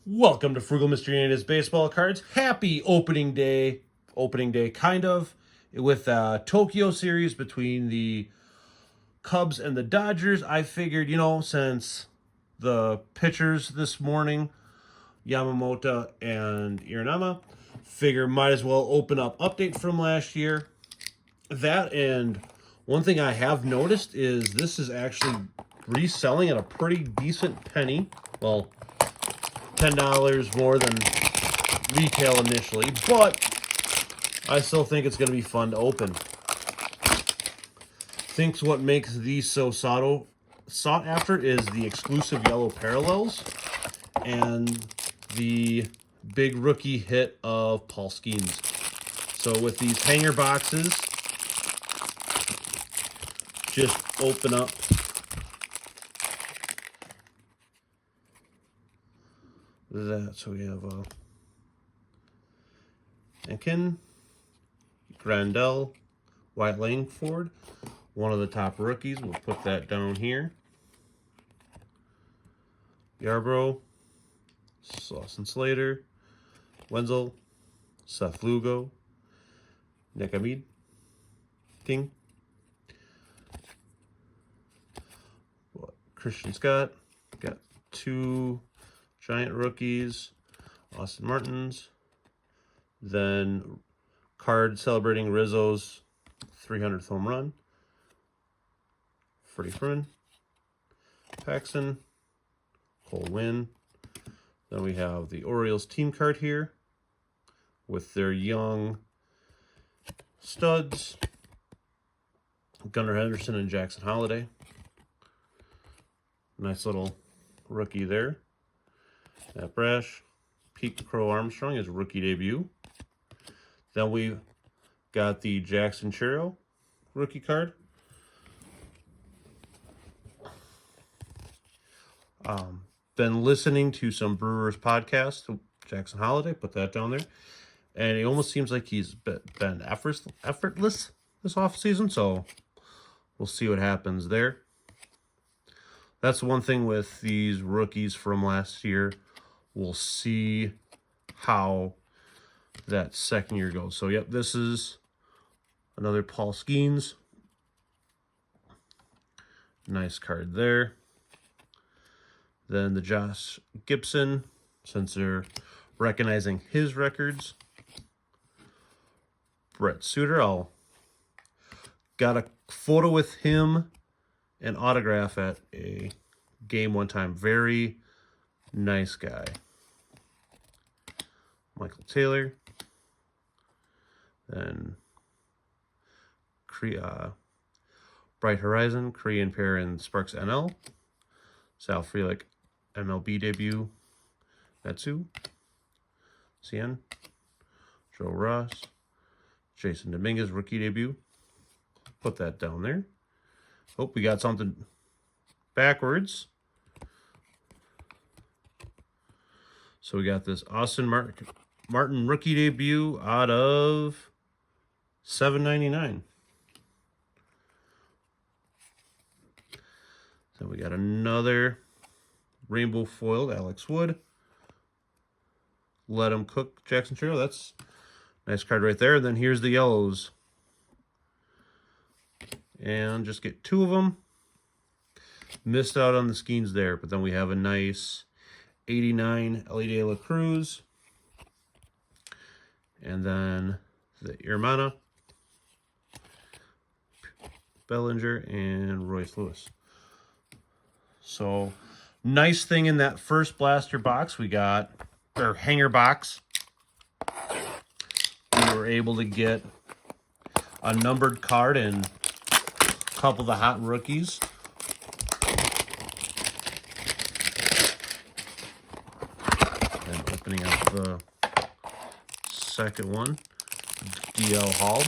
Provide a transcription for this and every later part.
Welcome to Frugal Mystery and his baseball cards. Happy opening day. Opening day, kind of, with a Tokyo series between the Cubs and the Dodgers. I figured, since the pitchers this morning, Yamamoto and Irinama, figure might as well open up update from last year. That, and one thing I have noticed is this is actually reselling at a pretty decent penny. Well, $10 more than retail initially, but I still think it's going to be fun to open. Thinks what makes these so sought after is the exclusive yellow parallels and the big rookie hit of Paul Skeens. So with these hanger boxes, just open up that. So we have Enkin, Grandel, White Langford, one of the top rookies. We'll put that down here. Yarbrough, Lawson Slater, Wenzel, Seth Lugo, Nick Amid, King, Christian Scott. Got two giant rookies, Austin Martins. Then card celebrating Rizzo's 300th home run. Freddie Freeman, Paxton, Cole Winn. Then we have the Orioles team card here with their young studs, Gunnar Henderson and Jackson Holiday. Nice little rookie there. Matt Brash, Pete Crow Armstrong, his rookie debut. Then we got the Jackson Churro rookie card. Been listening to some Brewers podcast, Jackson Holiday, put that down there. And it almost seems like he's been effortless this offseason, so we'll see what happens there. That's one thing with these rookies from last year. We'll see how that second year goes. So, yep, this is another Paul Skeens. Nice card there. Then the Josh Gibson, since they're recognizing his records. Brett Suter, got a photo with him and autograph at a game one time. Very nice guy. Michael Taylor. Then Bright Horizon, Korean pair, and Sparks NL. Sal Frelick, MLB debut. Metsu. Cien. Joe Ross. Jason Dominguez, rookie debut. Put that down there. Hope we got something backwards. So we got this Austin Martin rookie debut out of $7.99. Then we got another rainbow foiled Alex Wood. Let him cook Jackson Churro. That's a nice card right there. And then here's the yellows. And just get two of them. Missed out on the Skeens there, but then we have a nice 89 Ellie De La Cruz. And then the Irmana, Bellinger, and Royce Lewis. So, nice thing in that first blaster box, we got, or hanger box, we were able to get a numbered card and a couple of the hot rookies. And opening up the second one, DL Hall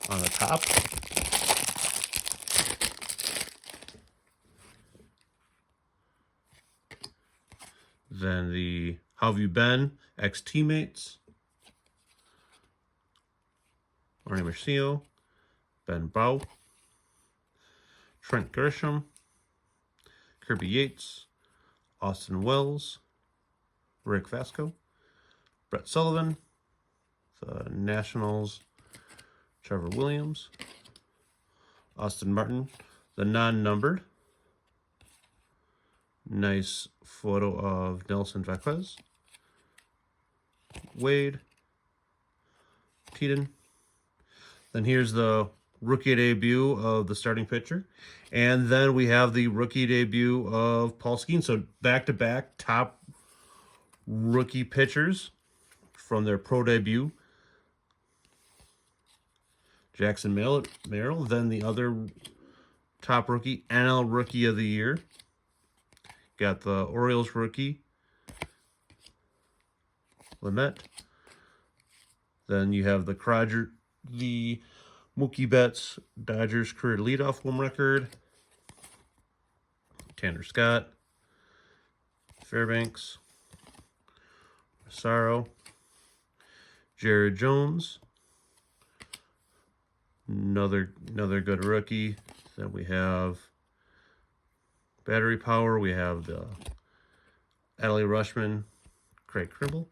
on the top. Then the How Have You Been? Ex-teammates. Arnie Marcio, Ben Bow, Trent Grisham, Kirby Yates, Austin Wells, Rick Vasco. Brett Sullivan. The Nationals, Trevor Williams. Austin Martin, the non-numbered. Nice photo of Nelson Vasquez. Wade. Keaton. Then here's the rookie debut of the starting pitcher. And then we have the rookie debut of Paul Skeens. So back-to-back top rookie pitchers from their pro debut. Jackson Merrill. Then the other top rookie, NL Rookie of the Year. Got the Orioles rookie, Lamet. Then you have the Mookie Betts Dodgers career leadoff home record. Tanner Scott, Fairbanks, Rosario, Jared Jones, another good rookie. Then we have battery power. We have the Adley Rushman, Craig Kimbrel,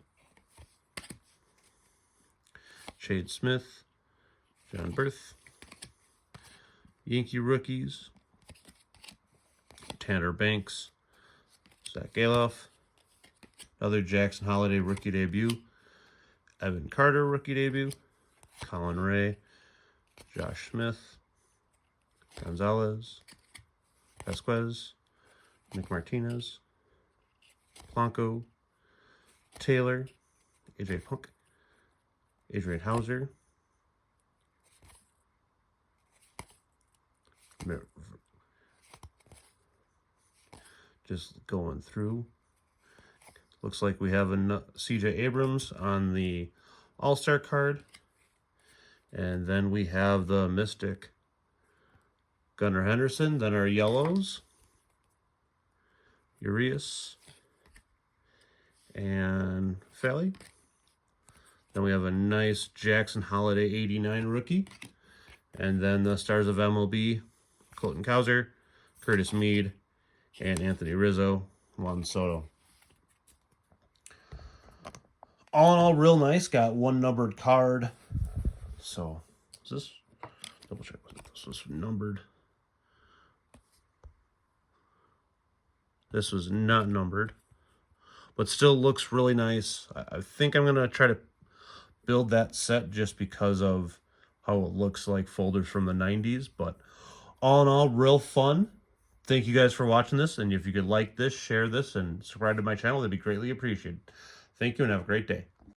Shade Smith, John Berth, Yankee rookies, Tanner Banks, Zach Galoff, another Jackson Holiday rookie debut, Evan Carter rookie debut, Colin Ray, Josh Smith, Gonzalez, Vasquez, Nick Martinez, Blanco, Taylor, AJ Punk, Adrian Hauser, just going through. Looks like we have a CJ Abrams on the All-Star card. And then we have the Mystic Gunnar Henderson. Then our yellows, Urias and Fally. Then we have a nice Jackson Holiday 89 rookie. And then the stars of MLB, Colton Cowser, Curtis Mead, and Anthony Rizzo, Juan Soto. All in all, real nice. Got one numbered card. So, is this? Double check. This was numbered. This was not numbered, but still looks really nice. I think I'm going to try to build that set just because of how it looks like folders from the 90s. But all in all, real fun. Thank you guys for watching this. And if you could like this, share this, and subscribe to my channel, that'd be greatly appreciated. Thank you and have a great day.